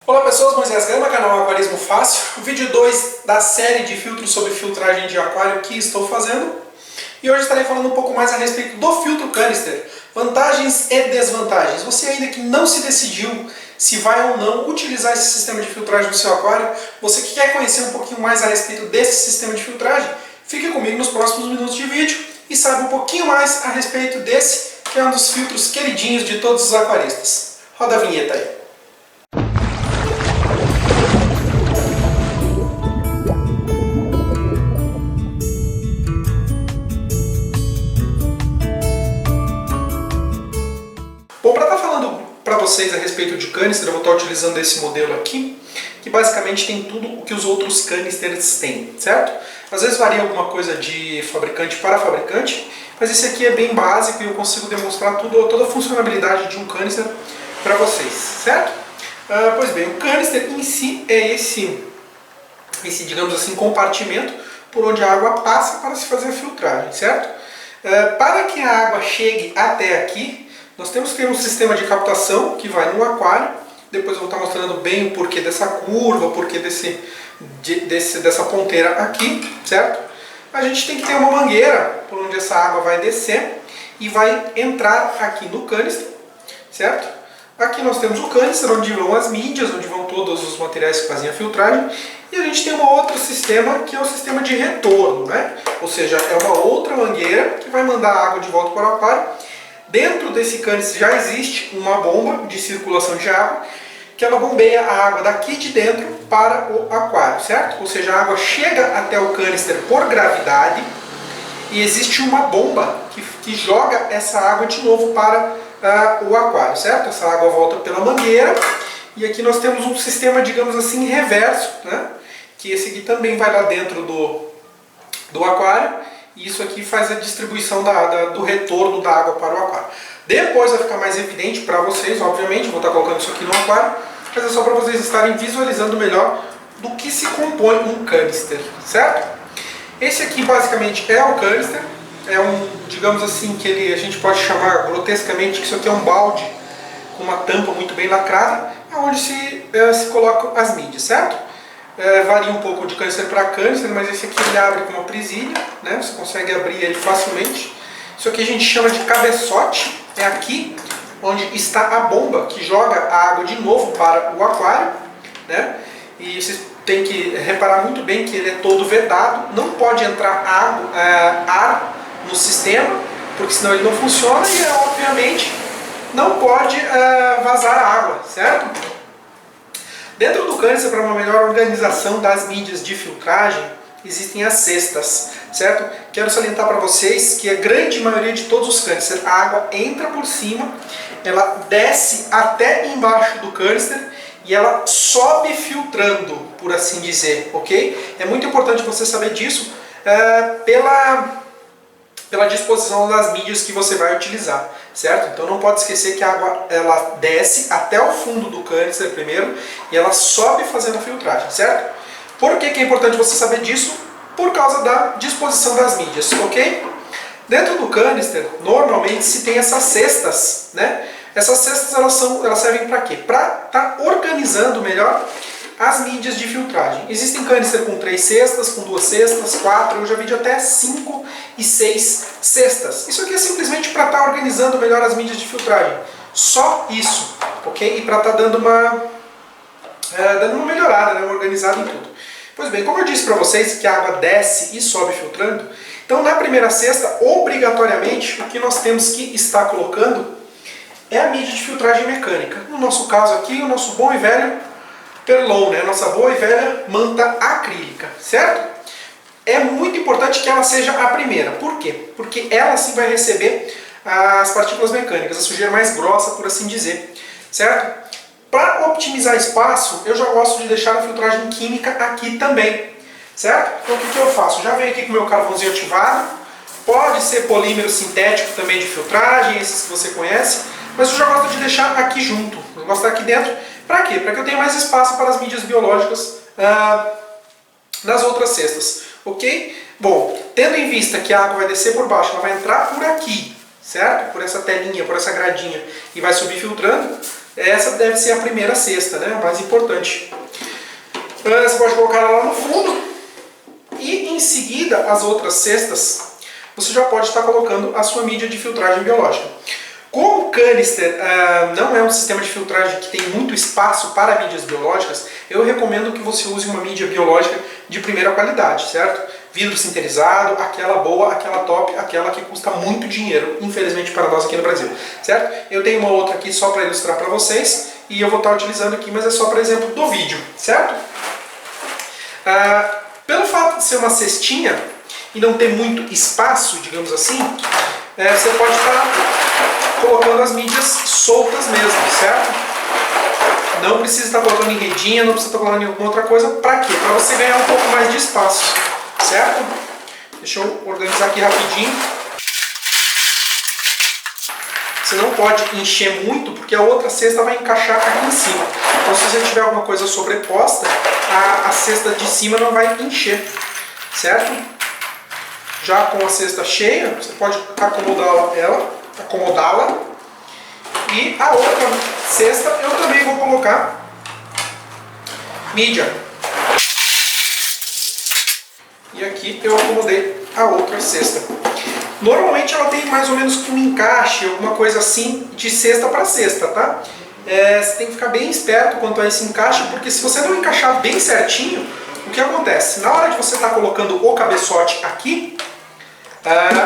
Olá pessoas, Moisés Gama, canal Aquarismo Fácil, o vídeo 2 da série de filtros sobre filtragem de aquário que estou fazendo. E hoje estarei falando um pouco mais a respeito do filtro canister, vantagens e desvantagens. Você ainda que não se decidiu se vai ou não utilizar esse sistema de filtragem no seu aquário, você que quer conhecer um pouquinho mais a respeito desse sistema de filtragem, fique comigo nos próximos minutos de vídeo e saiba um pouquinho mais a respeito desse, que é um dos filtros queridinhos de todos os aquaristas. Roda a vinheta aí. Bom, para estar falando para vocês a respeito de canister, eu vou estar utilizando esse modelo aqui, que basicamente tem tudo o que os outros canisters têm, certo? Às vezes varia alguma coisa de fabricante para fabricante, mas esse aqui é bem básico e eu consigo demonstrar toda a funcionalidade de um canister para vocês, certo? Pois bem, o canister em si é esse, digamos assim, compartimento por onde a água passa para se fazer a filtragem, certo? Para que a água chegue até aqui, nós temos que ter um sistema de captação que vai no aquário. Depois eu vou estar mostrando bem o porquê dessa curva, o porquê dessa ponteira aqui, certo? A gente tem que ter uma mangueira por onde essa água vai descer e vai entrar aqui no canister, certo? Aqui nós temos o canister, onde vão as mídias, onde vão todos os materiais que fazem a filtragem. E a gente tem um outro sistema, que é o sistema de retorno, né? Ou seja, é uma outra mangueira que vai mandar a água de volta para o aquário. Dentro desse canister já existe uma bomba de circulação de água, que ela bombeia a água daqui de dentro para o aquário, certo? Ou seja, a água chega até o canister por gravidade e existe uma bomba que joga essa água de novo para o aquário, certo? Essa água volta pela mangueira e aqui nós temos um sistema, digamos assim, reverso, né? Que esse aqui também vai lá dentro do aquário. E isso aqui faz a distribuição do retorno da água para o aquário. Depois vai ficar mais evidente para vocês, obviamente, eu vou estar colocando isso aqui no aquário, mas é só para vocês estarem visualizando melhor do que se compõe um canister, certo? Esse aqui basicamente é o canister, é digamos assim, que a gente pode chamar grotescamente que isso aqui é um balde com uma tampa muito bem lacrada, onde se colocam as mídias, certo? Varia um pouco de canister para canister, mas esse aqui ele abre com uma presilha, né? Você consegue abrir ele facilmente. Isso aqui a gente chama de cabeçote, é aqui onde está a bomba que joga a água de novo para o aquário, né? E vocês têm que reparar muito bem que ele é todo vedado, não pode entrar ar no sistema, porque senão ele não funciona e obviamente não pode vazar água, certo? Dentro do canister, para uma melhor organização das mídias de filtragem, existem as cestas, certo? Quero salientar para vocês que a grande maioria de todos os canisters, a água entra por cima, ela desce até embaixo do canister e ela sobe filtrando, por assim dizer, ok? É muito importante você saber disso pela disposição das mídias que você vai utilizar, certo? Então não pode esquecer que a água ela desce até o fundo do canister primeiro e ela sobe fazendo a filtragem, certo? Por que é importante você saber disso? Por causa da disposição das mídias, ok? Dentro do canister, normalmente se tem essas cestas, né? Essas cestas elas servem para quê? Para estar organizando melhor as mídias de filtragem. Existem canister com 3 cestas, com 2 cestas, 4, eu já vi de até 5 e 6 cestas. Isso aqui é simplesmente para estar organizando melhor as mídias de filtragem. Só isso, ok? E para estar dando uma melhorada, né? Uma organizada em tudo. Pois bem, como eu disse para vocês que a água desce e sobe filtrando, então na primeira cesta, obrigatoriamente, o que nós temos que estar colocando é a mídia de filtragem mecânica. No nosso caso aqui, o nosso bom e velho Perlon, né? Nossa boa e velha manta acrílica, certo? É muito importante que ela seja a primeira. Por quê? Porque ela sim vai receber as partículas mecânicas, a sujeira mais grossa, por assim dizer, certo? Para otimizar espaço, eu já gosto de deixar a filtragem química aqui também, certo? Então o que eu faço? Já venho aqui com o meu carvãozinho ativado, pode ser polímero sintético também de filtragem, esses que você conhece, mas eu já gosto de deixar aqui junto, eu gosto aqui dentro. Para quê? Para que eu tenha mais espaço para as mídias biológicas nas outras cestas, ok? Bom, tendo em vista que a água vai descer por baixo, ela vai entrar por aqui, certo? Por essa telinha, por essa gradinha, e vai subir filtrando, Essa deve ser a primeira cesta, né? A mais importante. Você pode colocar ela lá no fundo e em seguida as outras cestas você já pode estar colocando a sua mídia de filtragem biológica. Como o canister não é um sistema de filtragem que tem muito espaço para mídias biológicas, eu recomendo que você use uma mídia biológica de primeira qualidade, certo? Vidro sinterizado, aquela boa, aquela top, aquela que custa muito dinheiro, infelizmente para nós aqui no Brasil, certo? Eu tenho uma outra aqui só para ilustrar para vocês e eu vou estar utilizando aqui, mas é só para exemplo do vídeo, certo? Pelo fato de ser uma cestinha e não ter muito espaço, digamos assim, você pode estar colocando as mídias soltas mesmo, certo? Não precisa estar colocando em redinha, não precisa estar colocando em alguma outra coisa. Para quê? Para você ganhar um pouco mais de espaço, certo? Deixa eu organizar aqui rapidinho. Você não pode encher muito, porque a outra cesta vai encaixar aqui em cima. Então se você tiver alguma coisa sobreposta, a cesta de cima não vai encher, certo? Já com a cesta cheia, você pode acomodá-la. E a outra cesta eu também vou colocar mídia. E aqui eu acomodei a outra cesta. Normalmente ela tem mais ou menos um encaixe, alguma coisa assim, de cesta para cesta, tá? Você tem que ficar bem esperto quanto a esse encaixe, porque se você não encaixar bem certinho, o que acontece? Na hora de você estar colocando o cabeçote aqui,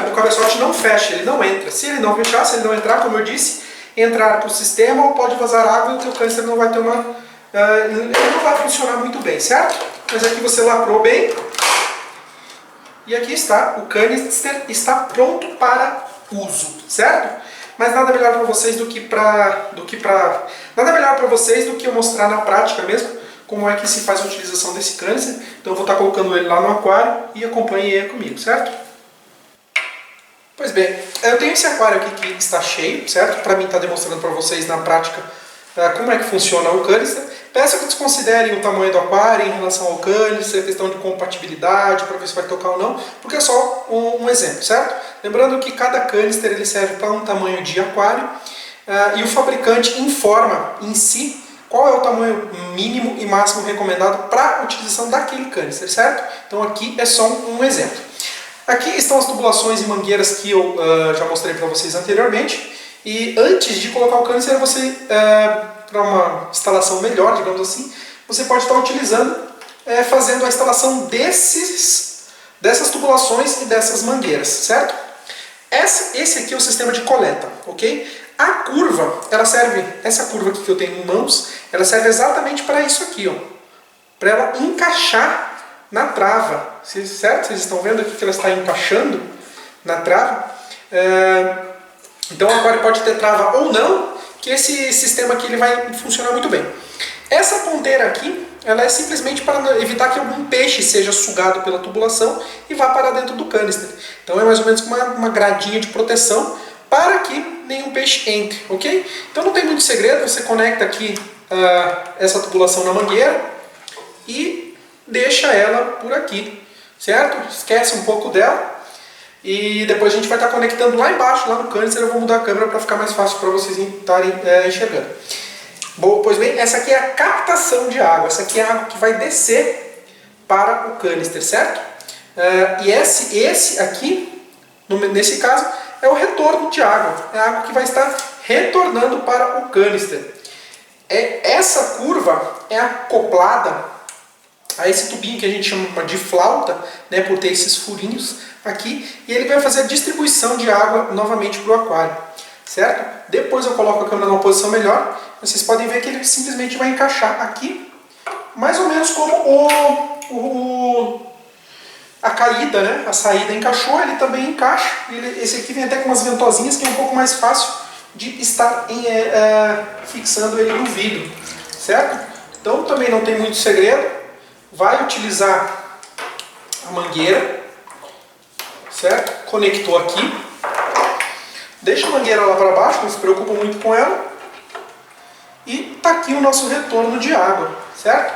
o cabeçote não fecha, ele não entra. Se ele não fechar, se ele não entrar, como eu disse, entrar para o sistema ou pode vazar água e o teu canister não vai ter ele não vai funcionar muito bem, certo? Mas aqui você lacrou bem. E aqui está, o canister está pronto para uso, certo? Mas nada melhor para vocês do que eu mostrar na prática mesmo como é que se faz a utilização desse canister. Então eu vou estar colocando ele lá no aquário e acompanhe ele comigo, certo? Pois bem, eu tenho esse aquário aqui que está cheio, certo? Para mim estar demonstrando para vocês na prática como é que funciona o canister. Peço que desconsiderem o tamanho do aquário em relação ao canister, questão de compatibilidade, para ver se vai tocar ou não, porque é só um exemplo, certo? Lembrando que cada canister ele serve para um tamanho de aquário e o fabricante informa em si qual é o tamanho mínimo e máximo recomendado para a utilização daquele canister, certo? Então aqui é só um exemplo. Aqui estão as tubulações e mangueiras que eu já mostrei para vocês anteriormente. E antes de colocar o canister, você, para uma instalação melhor, digamos assim, você pode estar utilizando, fazendo a instalação dessas tubulações e dessas mangueiras, certo? Esse aqui é o sistema de coleta, ok? A curva, ela serve, essa curva aqui que eu tenho em mãos, ela serve exatamente para isso aqui, ó, para ela encaixar na trava, certo? Vocês estão vendo aqui que ela está encaixando na trava. Então o aquário pode ter trava ou não, que esse sistema aqui ele vai funcionar muito bem. Essa ponteira aqui, ela é simplesmente para evitar que algum peixe seja sugado pela tubulação e vá para dentro do canister. Então é mais ou menos uma gradinha de proteção para que nenhum peixe entre, ok? Então não tem muito segredo, você conecta aqui essa tubulação na mangueira e deixa ela por aqui, certo? Esquece um pouco dela. E depois a gente vai estar conectando lá embaixo, lá no canister. Eu vou mudar a câmera para ficar mais fácil para vocês estarem enxergando. Bom, pois bem, essa aqui é a captação de água. Essa aqui é a água que vai descer para o canister, certo? E esse aqui, nesse caso, é o retorno de água. É a água que vai estar retornando para o canister. Essa curva é acoplada a esse tubinho que a gente chama de flauta, né, por ter esses furinhos aqui, e ele vai fazer a distribuição de água novamente para o aquário, certo? Depois eu coloco a câmera numa posição melhor, vocês podem ver que ele simplesmente vai encaixar aqui, mais ou menos como a caída, né? A saída encaixou, ele também encaixa. Esse aqui vem até com umas ventosinhas que é um pouco mais fácil de estar fixando ele no vidro, certo? Então também não tem muito segredo. Vai utilizar a mangueira, certo? Conectou aqui. Deixa a mangueira lá para baixo, não se preocupa muito com ela. E tá aqui o nosso retorno de água, certo?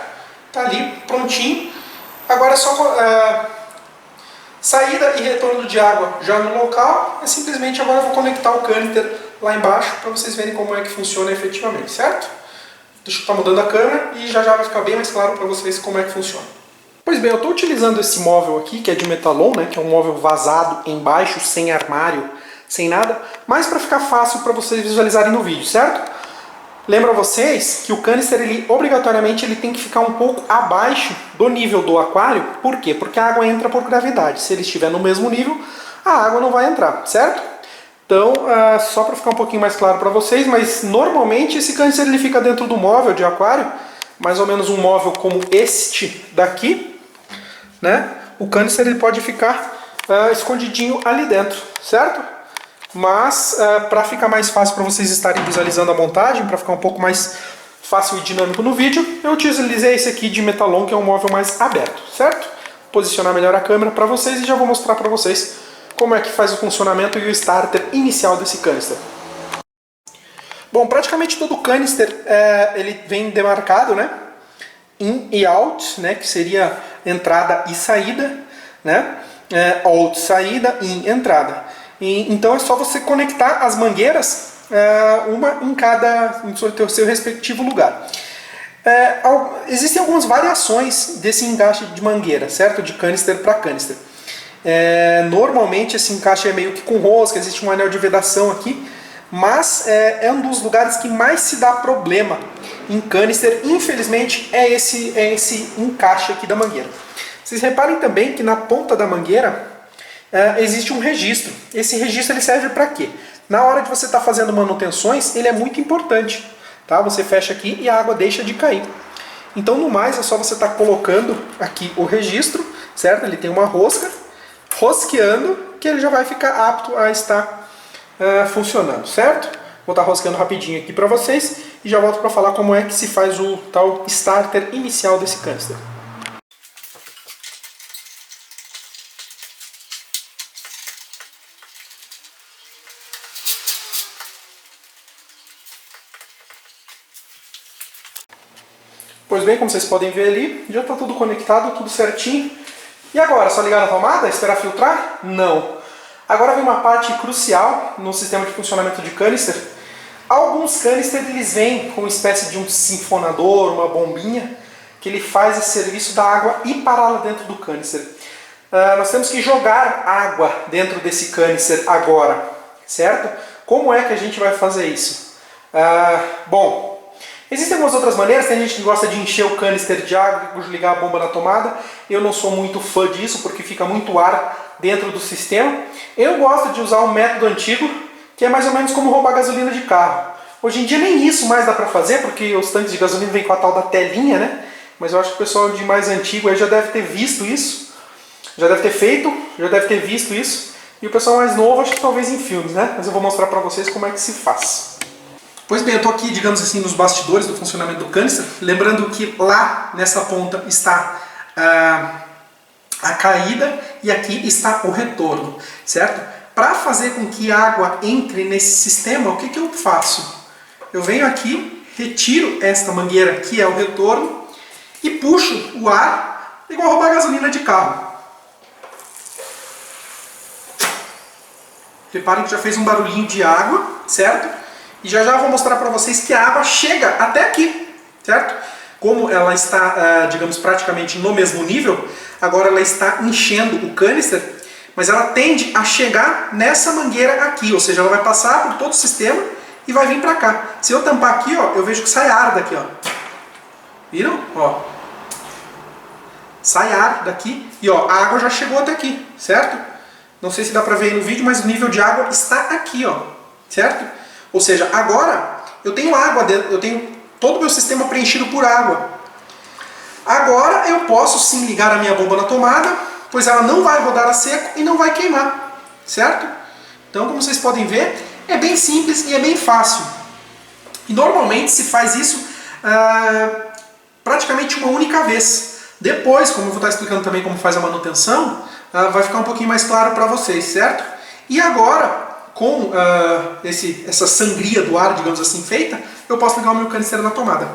Tá ali prontinho. Agora é só saída e retorno de água já no local. Simplesmente agora eu vou conectar o canister lá embaixo para vocês verem como é que funciona efetivamente, certo? Deixa eu estar mudando a câmera e já vai ficar bem mais claro para vocês como é que funciona. Pois bem, eu estou utilizando esse móvel aqui, que é de metalon, né, que é um móvel vazado embaixo, sem armário, sem nada, mas para ficar fácil para vocês visualizarem no vídeo, certo? Lembro a vocês que o canister, obrigatoriamente, ele tem que ficar um pouco abaixo do nível do aquário. Por quê? Porque a água entra por gravidade. Se ele estiver no mesmo nível, a água não vai entrar, certo? Então, só para ficar um pouquinho mais claro para vocês, mas normalmente esse canister ele fica dentro do móvel de aquário, mais ou menos um móvel como este daqui, né? O canister ele pode ficar escondidinho ali dentro, certo? Mas, para ficar mais fácil para vocês estarem visualizando a montagem, para ficar um pouco mais fácil e dinâmico no vídeo, eu utilizei esse aqui de metalon, que é um móvel mais aberto, certo? Posicionar melhor a câmera para vocês e já vou mostrar para vocês como é que faz o funcionamento e o starter inicial desse canister. Bom, praticamente todo canister ele vem demarcado, né? In e out, né? Que seria entrada e saída, né? Out, saída, in, entrada. Então é só você conectar as mangueiras, uma em cada, no seu respectivo lugar. Existem algumas variações desse encaixe de mangueira, certo? De canister para canister. Normalmente esse encaixe é meio que com rosca, existe um anel de vedação aqui, mas é um dos lugares que mais se dá problema em canister, infelizmente, é esse encaixe aqui da mangueira. Vocês reparem também que na ponta da mangueira existe um registro. Esse registro ele serve para quê? Na hora de você estar fazendo manutenções, ele é muito importante. Tá? Você fecha aqui e a água deixa de cair. Então, no mais, é só você estar colocando aqui o registro, certo? Ele tem uma rosca, rosqueando, que ele já vai ficar apto a estar funcionando, certo? Vou estar rosqueando rapidinho aqui para vocês e já volto para falar como é que se faz o tal starter inicial desse canister. Pois bem, como vocês podem ver ali, já está tudo conectado, tudo certinho. E agora, só ligar na tomada, esperar filtrar? Não. Agora vem uma parte crucial no sistema de funcionamento de canister. Alguns canisters eles vêm com uma espécie de um sinfonador, uma bombinha, que ele faz esse serviço da água ir parar lá dentro do canister. Nós temos que jogar água dentro desse canister agora, certo? Como é que a gente vai fazer isso? Bom, existem algumas outras maneiras. Tem gente que gosta de encher o canister de água e ligar a bomba na tomada. Eu não sou muito fã disso, porque fica muito ar dentro do sistema. Eu gosto de usar um método antigo, que é mais ou menos como roubar gasolina de carro. Hoje em dia nem isso mais dá para fazer, porque os tanques de gasolina vêm com a tal da telinha, né? Mas eu acho que o pessoal de mais antigo aí já deve ter visto isso, já deve ter feito, já deve ter visto isso. E o pessoal mais novo, acho que talvez em filmes, né? Mas eu vou mostrar para vocês como é que se faz. Pois bem, eu estou aqui, digamos assim, nos bastidores do funcionamento do canister, lembrando que lá nessa ponta está a caída e aqui está o retorno, certo? Para fazer com que a água entre nesse sistema, o que eu faço? Eu venho aqui, retiro esta mangueira que é o retorno e puxo o ar igual roubar gasolina de carro. Reparem que já fez um barulhinho de água, certo? E já vou mostrar para vocês que a água chega até aqui, certo? Como ela está, digamos, praticamente no mesmo nível, agora ela está enchendo o canister, mas ela tende a chegar nessa mangueira aqui, ou seja, ela vai passar por todo o sistema e vai vir para cá. Se eu tampar aqui, ó, eu vejo que sai ar daqui, ó. Viram? Ó. Sai ar daqui e ó, a água já chegou até aqui, certo? Não sei se dá para ver aí no vídeo, mas o nível de água está aqui, ó, certo? Ou seja, agora eu tenho água dentro, eu tenho todo o meu sistema preenchido por água. Agora eu posso sim ligar a minha bomba na tomada, pois ela não vai rodar a seco e não vai queimar, certo? Então, como vocês podem ver, é bem simples e é bem fácil. E normalmente se faz isso praticamente uma única vez. Depois, como eu vou estar explicando também como faz a manutenção, vai ficar um pouquinho mais claro para vocês, certo? E agora, com essa sangria do ar, digamos assim, feita, eu posso ligar o meu canister na tomada.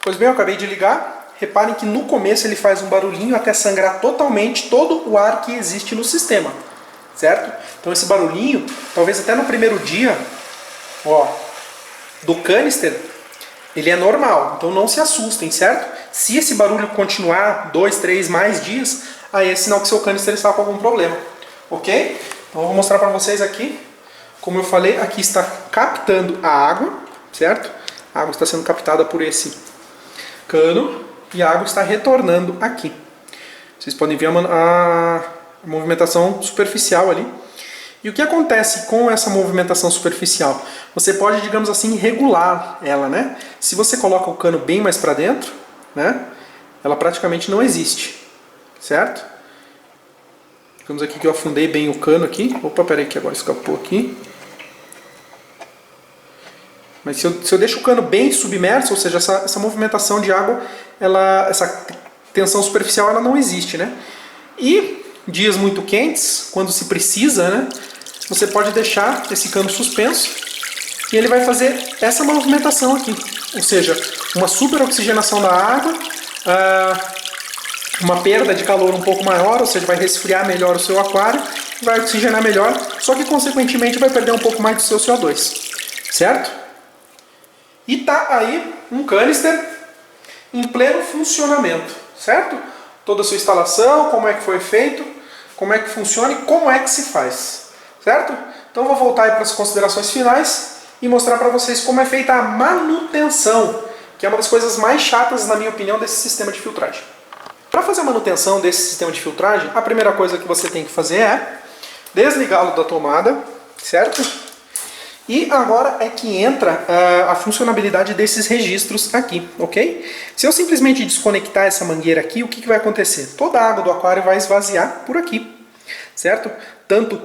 Pois bem, eu acabei de ligar. Reparem que no começo ele faz um barulhinho até sangrar totalmente todo o ar que existe no sistema. certo? Então esse barulhinho, talvez até no primeiro dia, ó, do canister, ele é normal, então não se assustem, certo? Se esse barulho continuar 2, 3 mais dias, aí é sinal que seu canister está com algum problema, ok? Então eu vou mostrar para vocês aqui, como eu falei, aqui está captando a água, certo? A água está sendo captada por esse cano e a água está retornando aqui. Vocês podem ver a movimentação superficial ali. E o que acontece com essa movimentação superficial? Você pode, digamos assim, regular ela, né? Se você coloca o cano bem mais para dentro, né? Ela praticamente não existe, certo? Vamos aqui que eu afundei bem o cano aqui. Opa, peraí que agora escapou aqui. Mas se eu deixo o cano bem submerso, ou seja, essa movimentação de água, essa tensão superficial, ela não existe, né? E dias muito quentes, quando se precisa, né? Você pode deixar esse cano suspenso e ele vai fazer essa movimentação aqui. Ou seja, uma superoxigenação da água, uma perda de calor um pouco maior, ou seja, vai resfriar melhor o seu aquário, vai oxigenar melhor, só que consequentemente vai perder um pouco mais do seu CO2, certo? E tá aí um canister em pleno funcionamento, certo? Toda a sua instalação, como é que foi feito, como é que funciona e como é que se faz, certo? Então vou voltar aí para as considerações finais e mostrar para vocês como é feita a manutenção, que é uma das coisas mais chatas, na minha opinião, desse sistema de filtragem. Para fazer a manutenção desse sistema de filtragem, a primeira coisa que você tem que fazer é desligá-lo da tomada, certo? E agora é que entra a funcionalidade desses registros aqui, ok? Se eu simplesmente desconectar essa mangueira aqui, o que vai acontecer? Toda a água do aquário vai esvaziar por aqui, certo? Tanto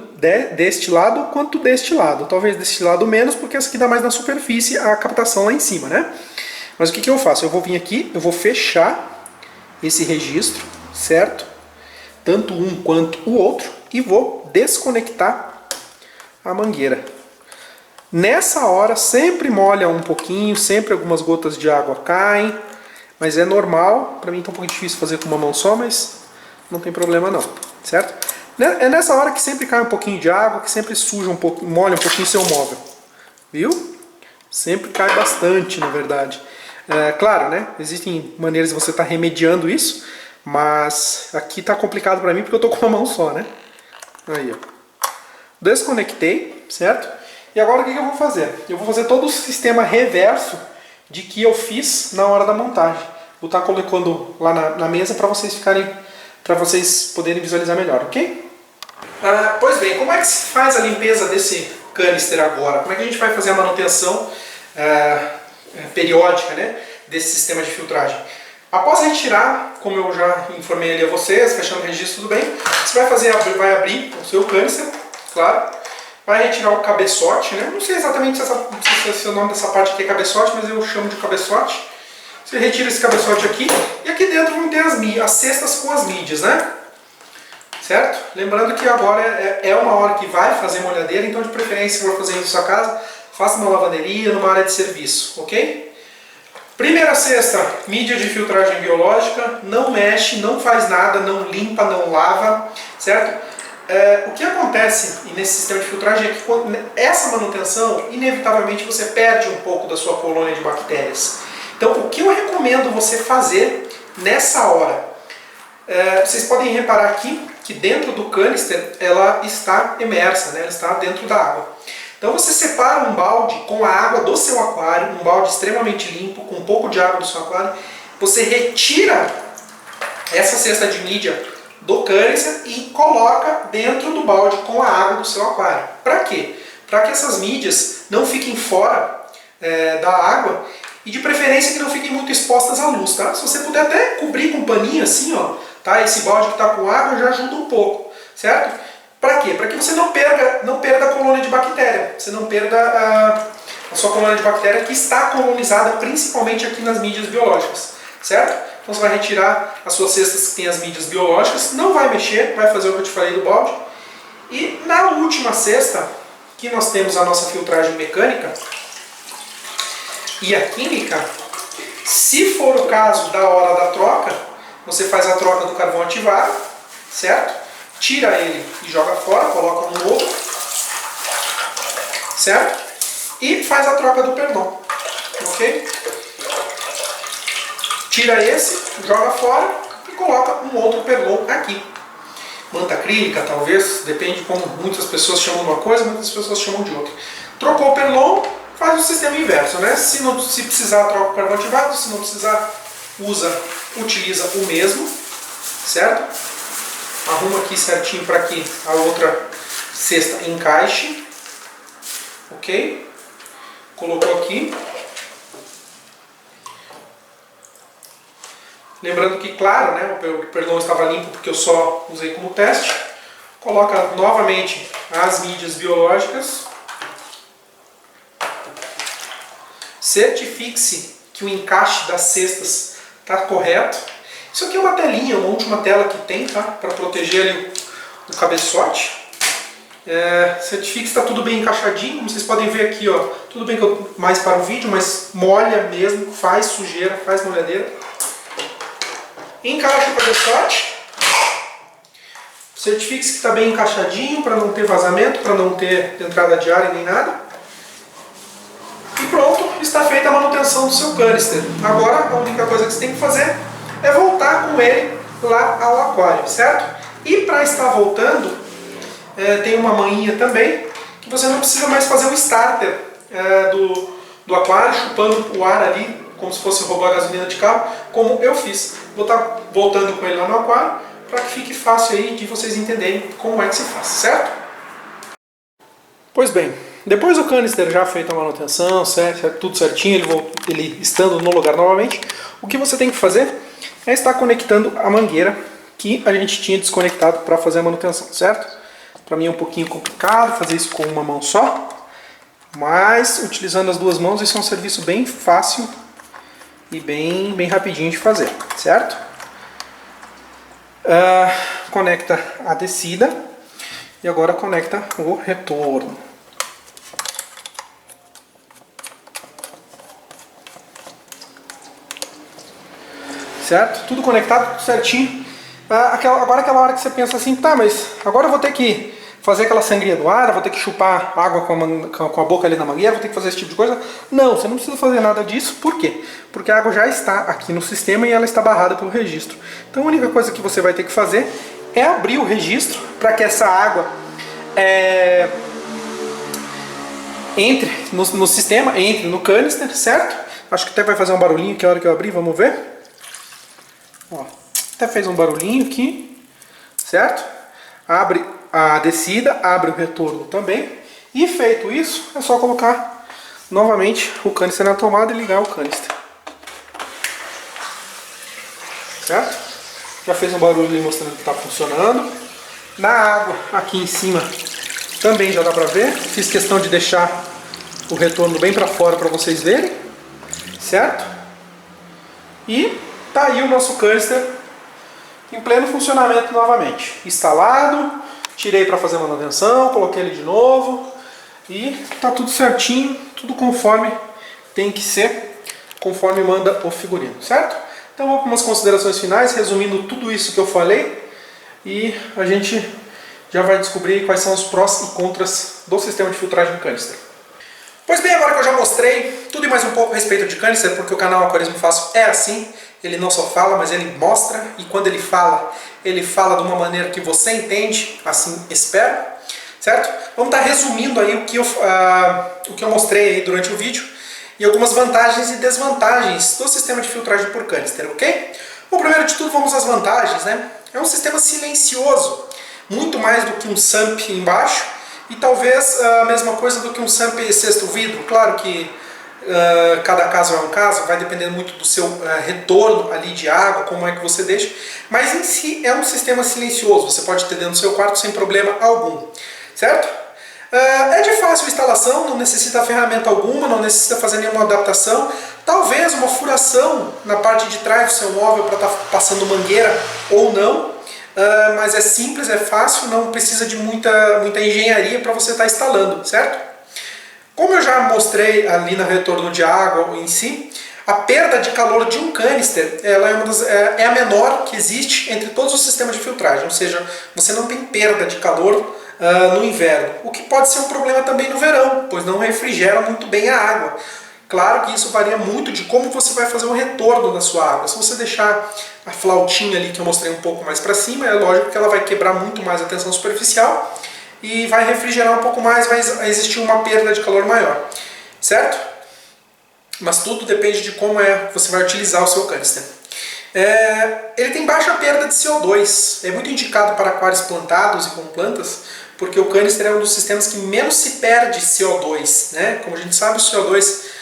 deste lado quanto deste lado. Talvez deste lado menos, porque essa aqui dá mais na superfície a captação lá em cima, né? Mas o que eu faço? Eu vou vir aqui, eu vou fechar esse registro, certo? Tanto um quanto o outro, e vou desconectar a mangueira. Nessa hora sempre molha um pouquinho, sempre algumas gotas de água caem, mas é normal. Para mim está um pouco difícil fazer com uma mão só, mas não tem problema não, certo? É nessa hora que sempre cai um pouquinho de água, que sempre suja um pouco, molha um pouquinho seu móvel, viu? Sempre cai bastante, na verdade. Claro, né? Existem maneiras de você estar remediando isso, mas aqui está complicado para mim porque eu estou com uma mão só, né? Aí, ó. Desconectei, certo? E agora o que eu vou fazer? Eu vou fazer todo o sistema reverso de que eu fiz na hora da montagem. Vou estar colocando lá na mesa para vocês poderem visualizar melhor, ok? Pois bem, como é que se faz a limpeza desse canister agora? Como é que a gente vai fazer a manutenção periódica, né, desse sistema de filtragem? Após retirar, como eu já informei ali a vocês, fechando o registro, tudo bem, você vai abrir o seu canister, claro. Vai retirar o cabeçote, né? Não sei exatamente se o nome dessa parte aqui é cabeçote, mas eu chamo de cabeçote. Você retira esse cabeçote aqui, e aqui dentro vão ter as cestas com as mídias, né? Certo? Lembrando que agora é uma hora que vai fazer molhadeira, então de preferência, se for fazer isso na sua casa, faça uma lavanderia, numa área de serviço, ok? Primeira cesta, mídia de filtragem biológica, não mexe, não faz nada, não limpa, não lava, certo? O que acontece nesse sistema de filtragem é que essa manutenção, inevitavelmente você perde um pouco da sua colônia de bactérias. Então o que eu recomendo você fazer nessa hora? Vocês podem reparar aqui que dentro do canister ela está imersa, né? Ela está dentro da água. Então você separa um balde com a água do seu aquário, um balde extremamente limpo, com um pouco de água do seu aquário, você retira essa cesta de mídia do canister e coloca dentro do balde com a água do seu aquário. Para quê? Para que essas mídias não fiquem fora da água e de preferência que não fiquem muito expostas à luz, tá? Se você puder até cobrir com um paninho assim, ó, tá? Esse balde que está com água já ajuda um pouco, certo? Para quê? Para que você não perda a colônia de bactéria, você não perda a sua colônia de bactéria que está colonizada principalmente aqui nas mídias biológicas, certo? Então você vai retirar as suas cestas que tem as mídias biológicas, não vai mexer, vai fazer o que eu te falei do balde. E na última cesta, que nós temos a nossa filtragem mecânica e a química, se for o caso da hora da troca, você faz a troca do carvão ativado, certo? tira ele e joga fora, coloca um novo, certo? E faz a troca do perdão, ok? Tira esse, joga fora e coloca um outro perlon aqui. Manta acrílica, talvez, depende de como muitas pessoas chamam de uma coisa, muitas pessoas chamam de outra. Trocou o perlon, faz o sistema inverso, né? Se precisar, troca o perlon ativado, se não precisar, utiliza o mesmo, certo? Arruma aqui certinho para que a outra cesta encaixe, ok? Colocou aqui. Lembrando que, claro, né, o perlon estava limpo porque eu só usei como teste. Coloca novamente as mídias biológicas. Certifique-se que o encaixe das cestas está correto. Isso aqui é uma telinha, uma última tela que tem, tá? Para proteger ali o cabeçote. Certifique se está tudo bem encaixadinho. Como vocês podem ver aqui, ó, tudo bem que eu mais para o vídeo, mas molha mesmo, faz sujeira, faz molhadeira. Encaixa o cabeçote. Certifique-se que está bem encaixadinho para não ter vazamento, para não ter entrada de ar e nem nada. E pronto, está feita a manutenção do seu canister. Agora a única coisa que você tem que fazer é voltar com ele lá ao aquário, certo? E para estar voltando, tem uma manhinha também, que você não precisa mais fazer o starter do aquário, chupando o ar ali, como se fosse roubar a gasolina de carro, como eu fiz. Vou estar voltando com ele lá no aquário, para que fique fácil aí de vocês entenderem como é que se faz, certo? Pois bem, depois do canister já feito a manutenção, tudo certinho, ele estando no lugar novamente, o que você tem que fazer é estar conectando a mangueira que a gente tinha desconectado para fazer a manutenção, certo? Para mim é um pouquinho complicado fazer isso com uma mão só, mas utilizando as duas mãos isso é um serviço bem fácil e bem rapidinho de fazer, certo? Conecta a descida e agora conecta o retorno. Certo? Tudo conectado, tudo certinho. Agora aquela hora que você pensa assim, tá, mas agora eu vou ter que fazer aquela sangria do ar, eu vou ter que chupar água com a boca ali na mangueira, vou ter que fazer esse tipo de coisa. Não, você não precisa fazer nada disso. Por quê? Porque a água já está aqui no sistema e ela está barrada pelo registro. Então a única coisa que você vai ter que fazer é abrir o registro para que essa água entre no sistema, entre no canister, certo? Acho que até vai fazer um barulhinho que a hora que eu abrir, vamos ver. Ó, até fez um barulhinho aqui, certo? Abre a descida, abre o retorno também. E feito isso, é só colocar novamente o canister na tomada e ligar o canister. Certo? Já fez um barulho ali mostrando que está funcionando. Na água, aqui em cima, também já dá para ver. Fiz questão de deixar o retorno bem para fora para vocês verem. Certo? E tá aí o nosso canister em pleno funcionamento novamente. Instalado, tirei para fazer manutenção, coloquei ele de novo e tá tudo certinho, tudo conforme tem que ser, conforme manda o figurino, certo? Então vou para umas considerações finais, resumindo tudo isso que eu falei e a gente já vai descobrir quais são os prós e contras do sistema de filtragem canister. Pois bem, agora que eu já mostrei tudo e mais um pouco a respeito de canister, porque o canal Aquarismo Fácil é assim, ele não só fala, mas ele mostra, e quando ele fala de uma maneira que você entende, assim espero, certo? Vamos estar resumindo aí o que eu mostrei aí durante o vídeo, e algumas vantagens e desvantagens do sistema de filtragem por canister, ok? Bom, primeiro de tudo vamos às vantagens, né? É um sistema silencioso, muito mais do que um SUMP embaixo, e talvez a mesma coisa do que um SUMP sexto vidro. Claro que cada caso é um caso, vai dependendo muito do seu retorno ali de água, como é que você deixa, mas em si é um sistema silencioso, você pode ter dentro do seu quarto sem problema algum, certo? É de fácil instalação, não necessita ferramenta alguma, não necessita fazer nenhuma adaptação, talvez uma furação na parte de trás do seu móvel para estar passando mangueira ou não, mas é simples, é fácil, não precisa de muita engenharia para você estar instalando, certo? Como eu já mostrei ali no retorno de água em si, A perda de calor de um canister ela é a menor que existe entre todos os sistemas de filtragem, ou seja, você não tem perda de calor no inverno, o que pode ser um problema também no verão, pois não refrigera muito bem a água. Claro que isso varia muito de como você vai fazer o retorno da sua água. Se você deixar a flautinha ali que eu mostrei um pouco mais para cima, é lógico que ela vai quebrar muito mais a tensão superficial e vai refrigerar um pouco mais, vai existir uma perda de calor maior, certo? Mas tudo depende de como você vai utilizar o seu canister. Ele tem baixa perda de CO2, é muito indicado para aquários plantados e com plantas, porque o canister é um dos sistemas que menos se perde CO2, né? Como a gente sabe, o CO2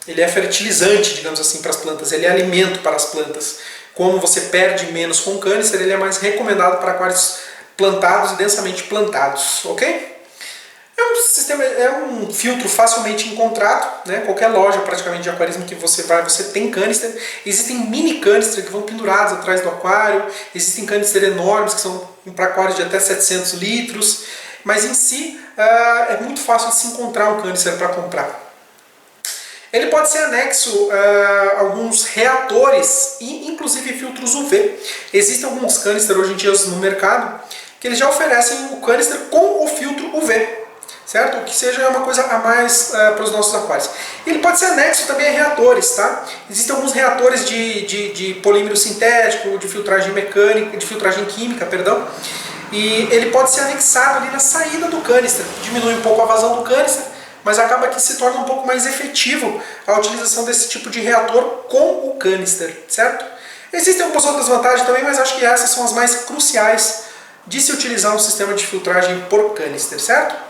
ele é fertilizante, digamos assim, para as plantas, ele é alimento para as plantas. Como você perde menos com o canister, ele é mais recomendado para aquários plantados e densamente plantados, ok? É um filtro facilmente encontrado, né? Qualquer loja praticamente de aquarismo que você vai, você tem canister. Existem mini canister que vão pendurados atrás do aquário, existem canister enormes que são para aquários de até 700 litros, mas em si é muito fácil de se encontrar um canister para comprar. Ele pode ser anexo a alguns reatores e inclusive filtros UV. Existem alguns canister hoje em dia no mercado que eles já oferecem o canister com o filtro UV. Certo? O que seja uma coisa a mais para os nossos aquários. Ele pode ser anexo também a reatores, tá? Existem alguns reatores de polímero sintético, de filtragem mecânica, de filtragem química, perdão. E ele pode ser anexado ali na saída do canister. Diminui um pouco a vazão do canister, mas acaba que se torna um pouco mais efetivo a utilização desse tipo de reator com o canister, certo? Existem algumas outras vantagens também, mas acho que essas são as mais cruciais de se utilizar um sistema de filtragem por canister, certo?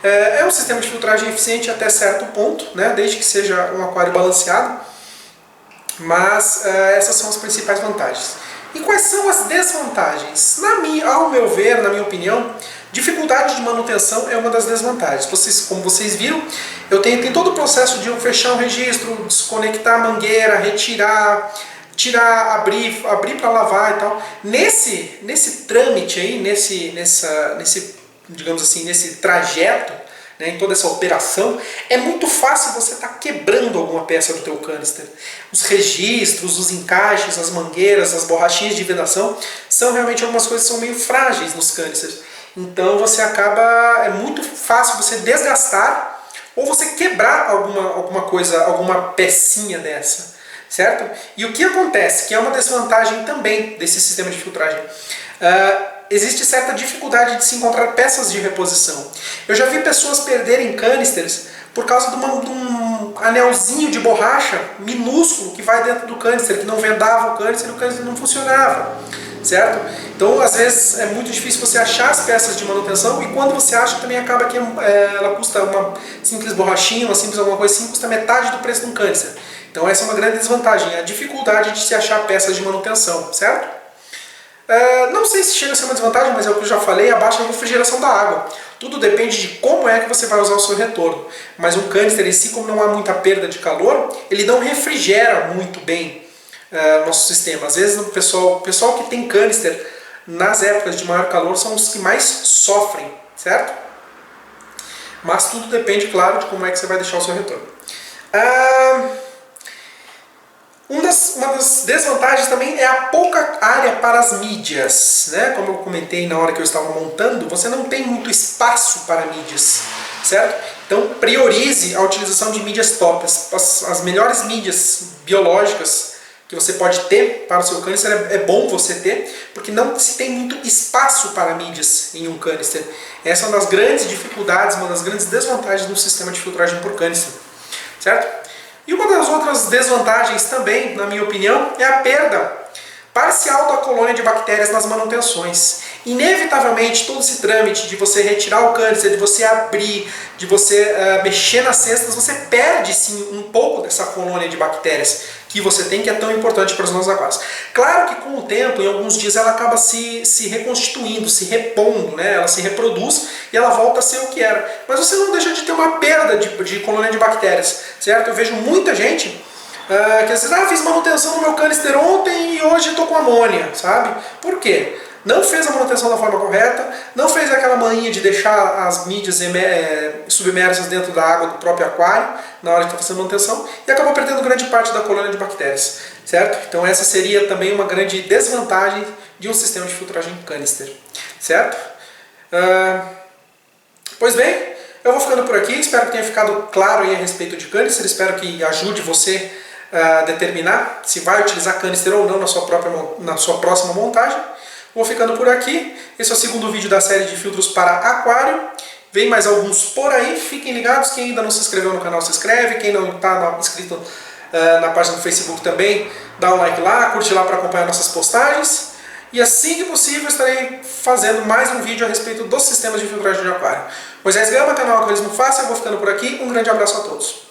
É um sistema de filtragem eficiente até certo ponto, né, desde que seja um aquário balanceado, mas essas são as principais vantagens. E quais são as desvantagens? Ao meu ver, na minha opinião, dificuldade de manutenção é uma das desvantagens. Como vocês viram, tem todo o processo de eu fechar um registro, desconectar a mangueira, retirar, abrir para lavar e tal. Nesse trâmite aí, digamos assim, nesse trajeto, né, em toda essa operação, é muito fácil você estar quebrando alguma peça do teu canister. Os registros, os encaixes, as mangueiras, as borrachinhas de vedação são realmente algumas coisas que são meio frágeis nos canisters. Então é muito fácil você desgastar ou você quebrar alguma coisa, alguma pecinha dessa, certo? E o que acontece, que é uma desvantagem também desse sistema de filtragem, existe certa dificuldade de se encontrar peças de reposição. Eu já vi pessoas perderem canisters por causa de um anelzinho de borracha minúsculo que vai dentro do canister, que não vendava o canister e o canister não funcionava, certo? Então, às vezes, é muito difícil você achar as peças de manutenção e quando você acha, também acaba que ela custa uma simples borrachinha, alguma coisa assim, custa metade do preço de um canister. Então, essa é uma grande desvantagem, a dificuldade de se achar peças de manutenção, certo? Não sei se chega a ser uma desvantagem, mas é o que eu já falei, a baixa refrigeração da água. Tudo depende de como é que você vai usar o seu retorno. Mas um canister em si, como não há muita perda de calor, ele não refrigera muito bem nosso sistema. Às vezes o pessoal que tem canister nas épocas de maior calor são os que mais sofrem, certo? Mas tudo depende, claro, de como é que você vai deixar o seu retorno. Uma das desvantagens também é a pouca área para as mídias, né? Como eu comentei na hora que eu estava montando, você não tem muito espaço para mídias, certo? Então priorize a utilização de mídias top, as melhores mídias biológicas que você pode ter para o seu canister é bom você ter, porque não se tem muito espaço para mídias em um canister. Essa é uma das grandes dificuldades, uma das grandes desvantagens do sistema de filtragem por canister, certo? E uma das outras desvantagens também, na minha opinião, é a perda parcial da colônia de bactérias nas manutenções. Inevitavelmente, todo esse trâmite de você retirar o canister, de você abrir, de você mexer nas cestas, você perde sim um pouco dessa colônia de bactérias que você tem, que é tão importante para os nossos aquários. Claro que com o tempo, em alguns dias, ela acaba se reconstituindo, se repondo, né? Ela se reproduz e ela volta a ser o que era. Mas você não deixa de ter uma perda de colônia de bactérias, certo? Eu vejo muita gente que às vezes, fiz manutenção no meu canister ontem e hoje estou com amônia, sabe? Por quê? não fez a manutenção da forma correta, não fez aquela manhinha de deixar as mídias submersas dentro da água do próprio aquário na hora de estar fazendo manutenção e acabou perdendo grande parte da colônia de bactérias, certo? Então essa seria também uma grande desvantagem de um sistema de filtragem canister, certo? Pois bem, eu vou ficando por aqui, espero que tenha ficado claro aí a respeito de canister, espero que ajude você a determinar se vai utilizar canister ou não na sua próxima montagem. Vou ficando por aqui, esse é o segundo vídeo da série de filtros para aquário, vem mais alguns por aí, fiquem ligados, quem ainda não se inscreveu no canal se inscreve, quem não está inscrito na página do Facebook também, dá um like lá, curte lá para acompanhar nossas postagens. E assim que possível estarei fazendo mais um vídeo a respeito dos sistemas de filtragem de aquário. Moisés Gama, canal Aquarismo Fácil, eu vou ficando por aqui. Um grande abraço a todos.